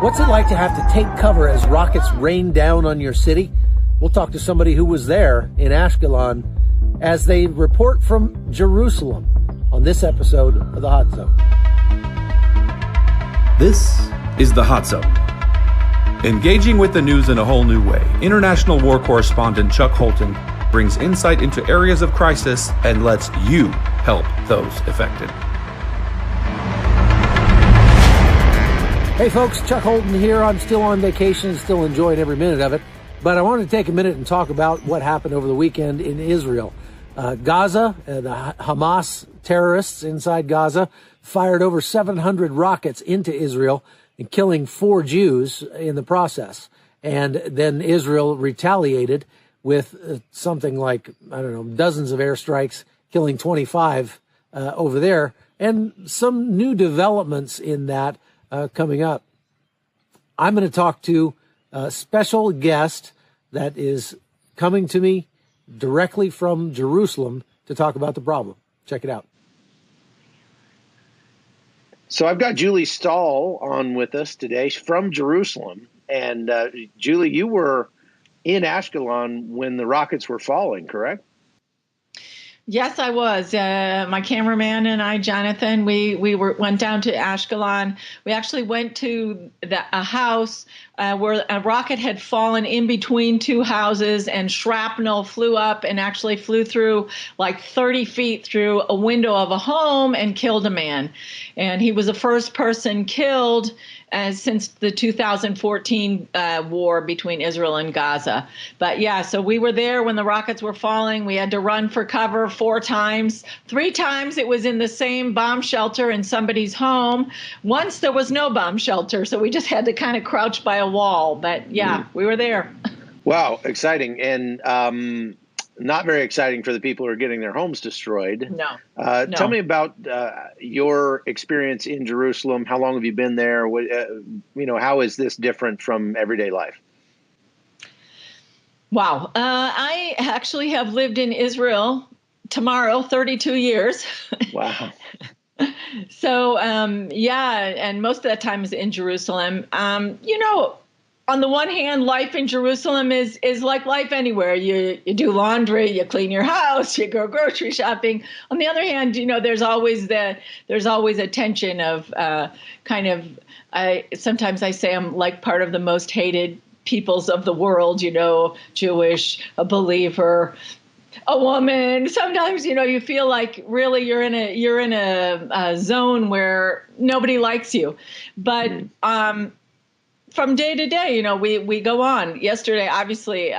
What's it like to have to take cover as rockets rain down on your city? We'll talk to somebody who was there in Ashkelon as they report from Jerusalem on this episode of The Hot Zone. This is The Hot Zone. Engaging with the news in a whole new way, international war correspondent Chuck Holton brings insight into areas of crisis and lets you help those affected. Hey folks, Chuck Holton here. I'm still on vacation, still enjoying every minute of it. But I wanted to take a minute and talk about what happened over the weekend in Israel. Gaza, the Hamas terrorists inside Gaza fired over 700 rockets into Israel and killing 4 Jews in the process. And then Israel retaliated with something like, dozens of airstrikes, killing 25 over there. And some new developments in that coming up. I'm going to talk to a special guest that is coming to me directly from Jerusalem to talk about the problem. Check it out. So I've got Julie Stahl on with us today from Jerusalem. And Julie, you were in Ashkelon when the rockets were falling, correct? Yes, I was. My cameraman and I, Jonathan, we went down to Ashkelon. We actually went to a house where a rocket had fallen in between 2 houses, and shrapnel flew up and actually flew through like 30 feet through a window of a home and killed a man. And he was the first person killed since the 2014 war between Israel and Gaza. But yeah, so we were there when the rockets were falling. We had to run for cover 4 times. 3 times it was in the same bomb shelter in somebody's home. Once there was no bomb shelter, so we just had to kind of crouch by a wall. But yeah, we were there. Wow, exciting. And not very exciting for the people who are getting their homes destroyed. No. Tell me about your experience in Jerusalem. How long have you been there? How is this different from everyday life? Wow. I actually have lived in Israel tomorrow, 32 years. Wow. So, and most of that time is in Jerusalem. On the one hand, life in Jerusalem is like life anywhere. You do laundry, you clean your house, you go grocery shopping. On the other hand, there's always a tension of sometimes I say I'm like part of the most hated peoples of the world. Jewish, a believer, a woman. Sometimes you feel like really you're in a zone where nobody likes you, but from day to day, we go on. Yesterday, obviously,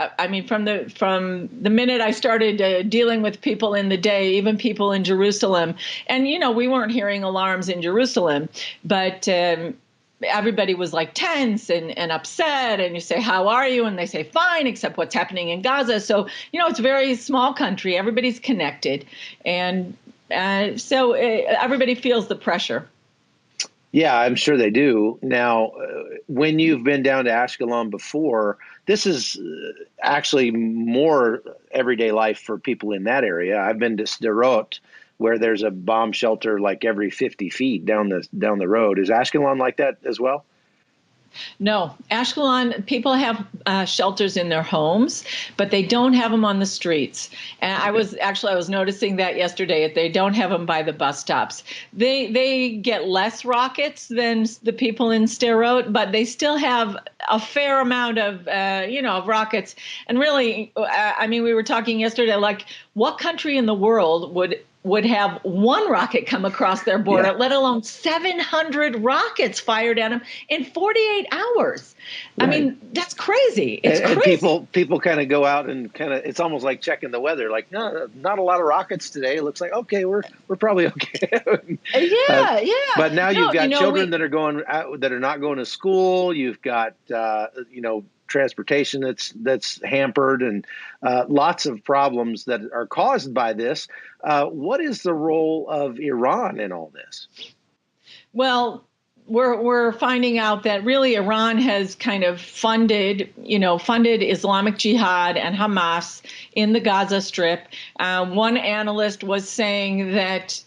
from the minute I started dealing with people in the day, even people in Jerusalem, and we weren't hearing alarms in Jerusalem, but everybody was like tense and upset. And you say, "How are you?" And they say, "Fine," except what's happening in Gaza. So it's a very small country. Everybody's connected, and so everybody feels the pressure. Yeah, I'm sure they do. Now, when you've been down to Ashkelon before, this is actually more everyday life for people in that area. I've been to Sderot, where there's a bomb shelter like every 50 feet down the road. Is Ashkelon like that as well? No, Ashkelon, people have shelters in their homes, but they don't have them on the streets. And I was noticing that yesterday. They don't have them by the bus stops. They get less rockets than the people in Sderot, but they still have a fair amount of rockets. And really, we were talking yesterday, like, what country in the world would have 1 rocket come across their border, let alone 700 rockets fired at them in 48 hours. Right. That's crazy. It's crazy. And people kind of go out and it's almost like checking the weather. Like, no, not a lot of rockets today. It looks like, okay, we're probably okay. Yeah. But now you've got children that are going out, that are not going to school. You've got, transportation that's hampered, and lots of problems that are caused by this. What is the role of Iran in all this? Well, we're finding out that really Iran has kind of funded Islamic Jihad and Hamas in the Gaza Strip. One analyst was saying that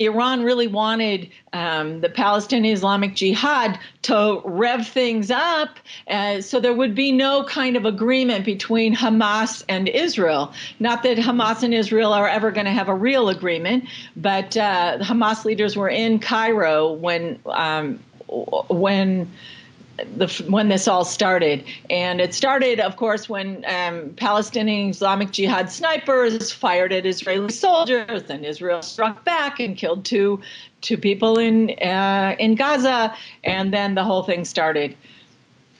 Iran really wanted the Palestinian Islamic Jihad to rev things up so there would be no kind of agreement between Hamas and Israel. Not that Hamas and Israel are ever going to have a real agreement, but the Hamas leaders were in Cairo when this all started. And it started, of course, when Palestinian Islamic Jihad snipers fired at Israeli soldiers, and Israel struck back and killed two people in Gaza, and then the whole thing started.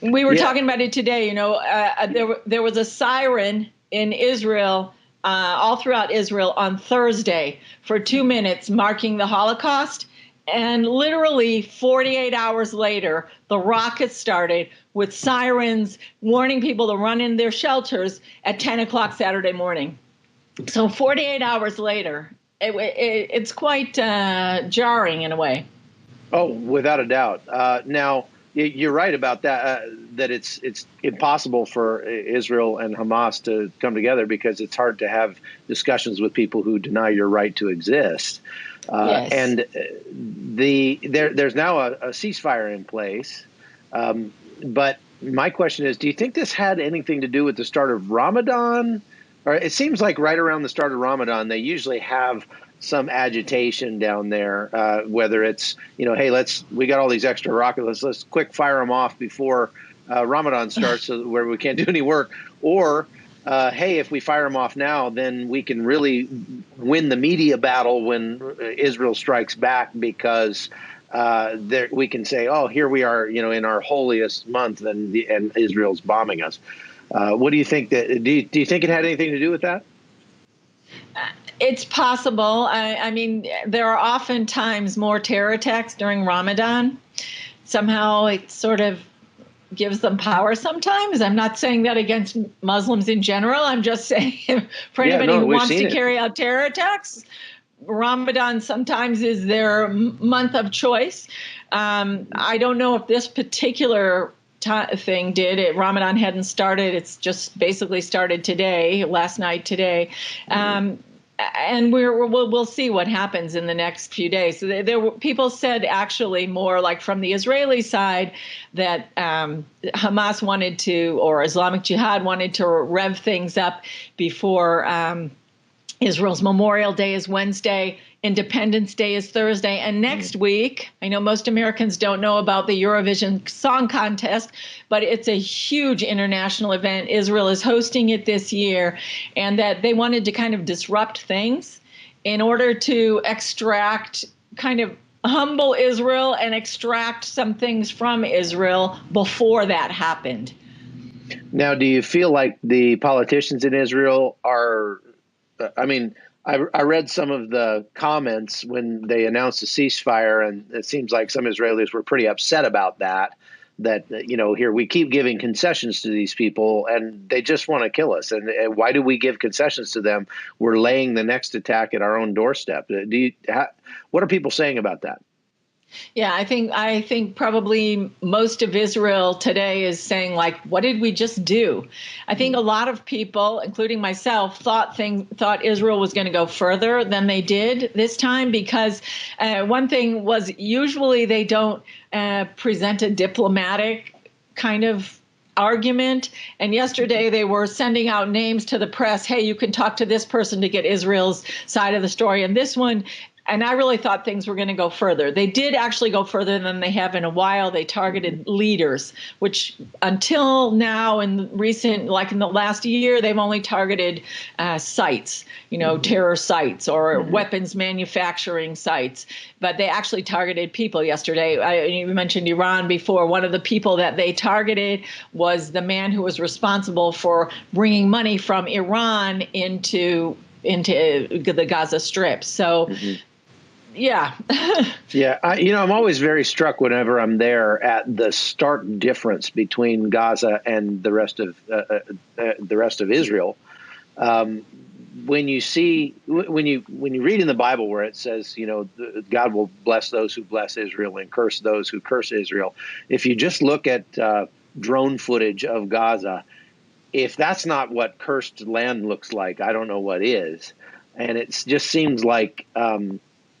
We were talking about it today. There was a siren in Israel, all throughout Israel on Thursday for 2 minutes, marking the Holocaust. And literally 48 hours later, the rockets started with sirens warning people to run in their shelters at 10 o'clock Saturday morning. So 48 hours later, it's quite jarring in a way. Oh, without a doubt. Now, you're right about that, that it's impossible for Israel and Hamas to come together because it's hard to have discussions with people who deny your right to exist. Yes. And there's now a ceasefire in place. But my question is, do you think this had anything to do with the start of Ramadan? Or it seems like right around the start of Ramadan, they usually have some agitation down there, whether it's, hey, we got all these extra rockets, let's quick fire them off before Ramadan starts where we can't do any work. Or, hey, if we fire them off now, then we can really win the media battle when Israel strikes back because we can say, oh, here we are, in our holiest month and Israel's bombing us. What do you think? Do you think it had anything to do with that? It's possible. I mean, there are oftentimes more terror attacks during Ramadan. Somehow it sort of gives them power sometimes. I'm not saying that against Muslims in general. I'm just saying for anybody who wants to carry out terror attacks, Ramadan sometimes is their month of choice. I don't know if this particular thing did it. Ramadan hadn't started. It's just basically started last night today. And we'll see what happens in the next few days. So there were people said actually more like from the Israeli side that Hamas wanted to, or Islamic Jihad wanted to rev things up before Israel's Memorial Day is Wednesday, Independence Day is Thursday, and next week, I know most Americans don't know about the Eurovision Song Contest, but it's a huge international event. Israel is hosting it this year, and that they wanted to kind of disrupt things in order to extract, kind of humble Israel and extract some things from Israel before that happened. Now, do you feel like the politicians in Israel are, I read some of the comments when they announced the ceasefire, and it seems like some Israelis were pretty upset about that, here we keep giving concessions to these people and they just want to kill us. And why do we give concessions to them? We're laying the next attack at our own doorstep. What are people saying about that? Yeah, I think probably most of Israel today is saying, like, what did we just do? I think a lot of people, including myself, thought Israel was going to go further than they did this time, because one thing was usually they don't present a diplomatic kind of argument. And yesterday they were sending out names to the press. Hey, you can talk to this person to get Israel's side of the story. And this one, and I really thought things were going to go further. They did actually go further than they have in a while. They targeted leaders, which until now in the last year, they've only targeted sites, terror sites or weapons manufacturing sites. But they actually targeted people yesterday. You mentioned Iran before. One of the people that they targeted was the man who was responsible for bringing money from Iran into the Gaza Strip. So. Yeah. Yeah. I'm always very struck whenever I'm there at the stark difference between Gaza and the rest of Israel. When you read in the Bible where it says, God will bless those who bless Israel and curse those who curse Israel. If you just look at drone footage of Gaza, if that's not what cursed land looks like, I don't know what is. And it just seems like,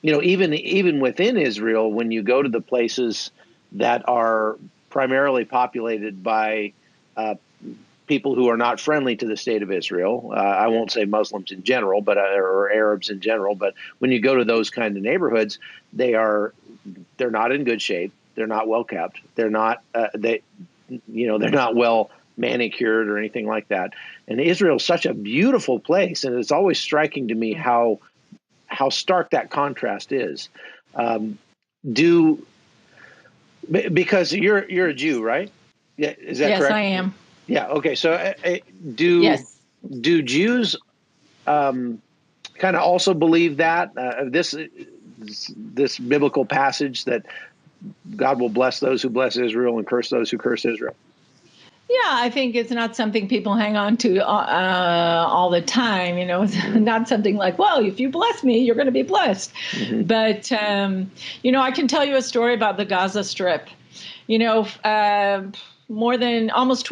even within Israel, when you go to the places that are primarily populated by people who are not friendly to the state of Israel, I won't say Muslims in general, but or Arabs in general, but when you go to those kind of neighborhoods, they're not in good shape. They're not well kept. They're not they're not well manicured or anything like that. And Israel is such a beautiful place, and it's always striking to me how stark that contrast is. Because you're a Jew, right? Yeah, is that correct? Yes, I am. Yeah. Okay. So do Jews kind of also believe that this biblical passage that God will bless those who bless Israel and curse those who curse Israel? Yeah, I think it's not something people hang on to all the time. It's not something like, well, if you bless me, you're going to be blessed. Mm-hmm. But, I can tell you a story about the Gaza Strip. More than almost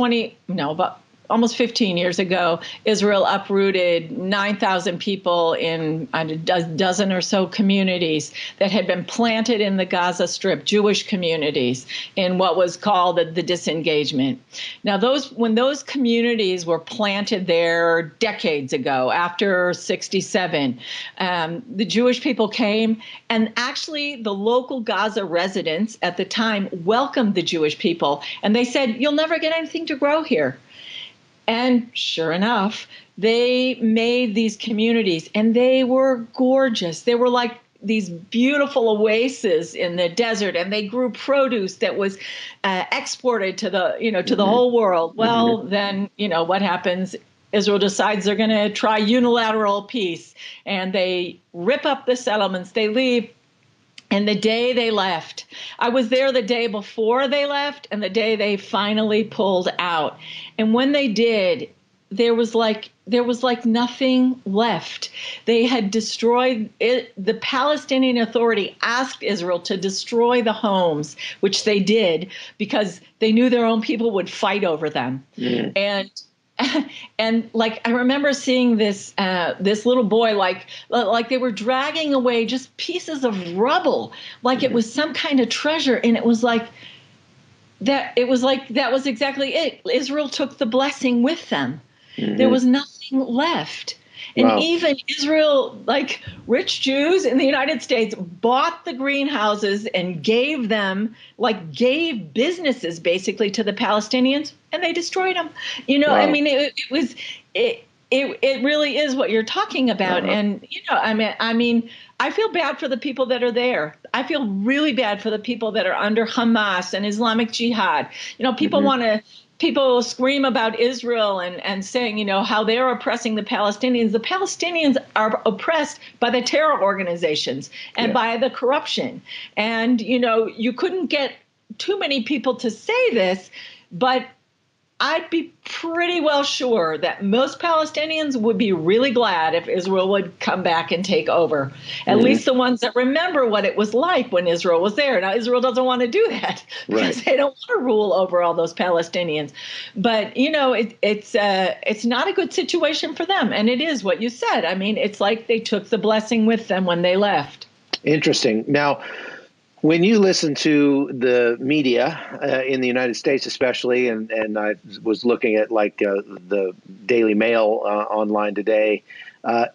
15 years ago, Israel uprooted 9,000 people in a dozen or so communities that had been planted in the Gaza Strip, Jewish communities, in what was called the disengagement. Now, when those communities were planted there decades ago, after 1967, the Jewish people came, and actually the local Gaza residents at the time welcomed the Jewish people, and they said, "You'll never get anything to grow here." And sure enough, they made these communities, and they were gorgeous. They were like these beautiful oases in the desert, and they grew produce that was exported to the whole world. Well, then, what happens? Israel decides they're going to try unilateral peace, and they rip up the settlements. They leave. And the day they left, I was there the day before they left and the day they finally pulled out. And when they did, there was like nothing left. They had destroyed it. The Palestinian Authority asked Israel to destroy the homes, which they did because they knew their own people would fight over them. Mm. And like I remember seeing this little boy like they were dragging away just pieces of rubble, like it was some kind of treasure, and it was like that. It was like that was exactly it. Israel took the blessing with them. Mm-hmm. There was nothing left. And wow. Even Israel, like rich Jews in the United States, bought the greenhouses and gave businesses basically to the Palestinians, and they destroyed them. Wow. I mean, it really is what you're talking about. Uh-huh. And, I mean, I feel bad for the people that are there. I feel really bad for the people that are under Hamas and Islamic Jihad. People mm-hmm. want to. People scream about Israel and saying, how they're oppressing the Palestinians. The Palestinians are oppressed by the terror organizations and by the corruption. And, you couldn't get too many people to say this, but I'd be pretty well sure that most Palestinians would be really glad if Israel would come back and take over. At least the ones that remember what it was like when Israel was there. Now, Israel doesn't want to do that because they don't want to rule over all those Palestinians. But, it's not a good situation for them. And it is what you said. I mean, it's like they took the blessing with them when they left. Interesting. Now, when you listen to the media in the United States, especially, and I was looking at the Daily Mail online today,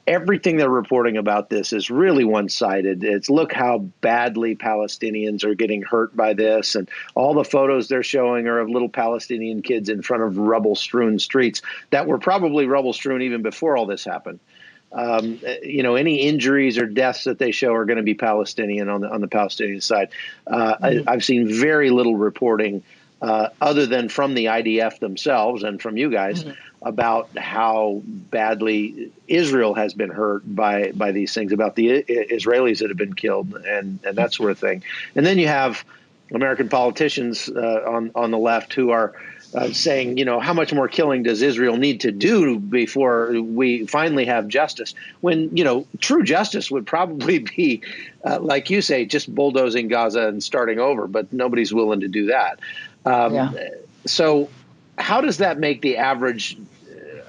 everything they're reporting about this is really one-sided. It's look how badly Palestinians are getting hurt by this, and all the photos they're showing are of little Palestinian kids in front of rubble-strewn streets that were probably rubble-strewn even before all this happened. Any injuries or deaths that they show are going to be Palestinian on the Palestinian side. I've seen very little reporting other than from the IDF themselves and from you guys about how badly Israel has been hurt by these things, about the Israelis that have been killed and that sort of thing. And then you have American politicians on the left who are saying, how much more killing does Israel need to do before we finally have justice? When, true justice would probably be, like you say, just bulldozing Gaza and starting over, but nobody's willing to do that. So how does that make the average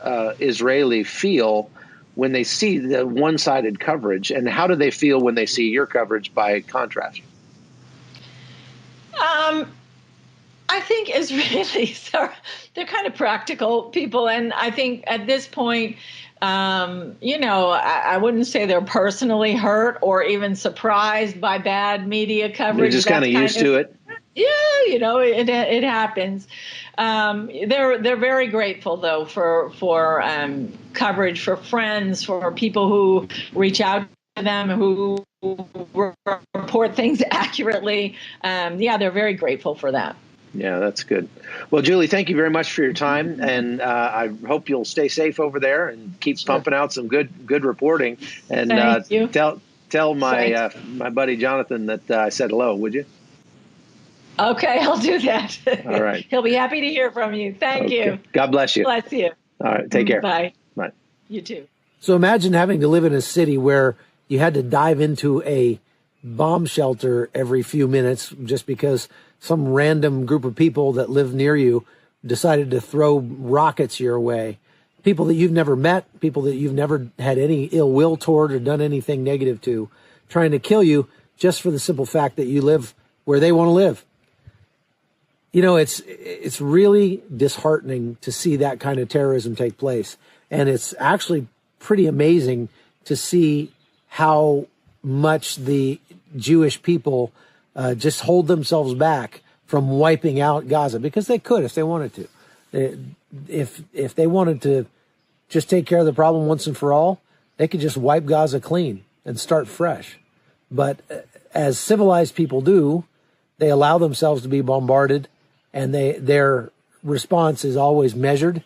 Israeli feel when they see the one-sided coverage, and how do they feel when they see your coverage by contrast? I think Israelis they're kind of practical people. And I think at this point, I wouldn't say they're personally hurt or even surprised by bad media coverage. They're just kind of used to it. Yeah, it happens. They're very grateful though for coverage, for friends, for people who reach out to them, who report things accurately. They're very grateful for that. Yeah, that's good. Well, Julie, thank you very much for your time, and I hope you'll stay safe over there and keep pumping out some good reporting. And tell my my buddy Jonathan that I said hello, would you? Okay, I'll do that. All right. He'll be happy to hear from you. Thank you. God bless you. Bless you. All right, take care. Bye. Bye. You too. So imagine having to live in a city where you had to dive into a bomb shelter every few minutes just because some random group of people that live near you decided to throw rockets your way. People that you've never met, people that you've never had any ill will toward or done anything negative to, trying to kill you just for the simple fact that you live where they want to live. It's really disheartening to see that kind of terrorism take place. And it's actually pretty amazing to see how much the Jewish people just hold themselves back from wiping out Gaza, because they could if they wanted to. If they wanted to just take care of the problem once and for all, they could just wipe Gaza clean and start fresh. But as civilized people do, they allow themselves to be bombarded, and their response is always measured.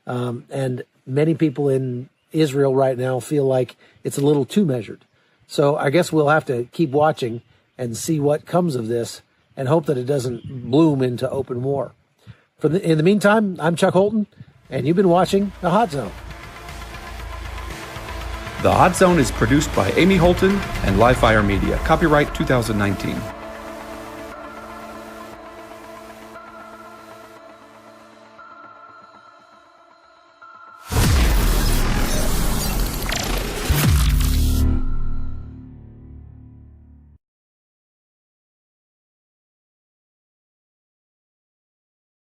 And many people in Israel right now feel like it's a little too measured. So I guess we'll have to keep watching and see what comes of this and hope that it doesn't bloom into open war. In the meantime, I'm Chuck Holton, and you've been watching The Hot Zone. The Hot Zone is produced by Amy Holton and Livefire Media. Copyright 2019.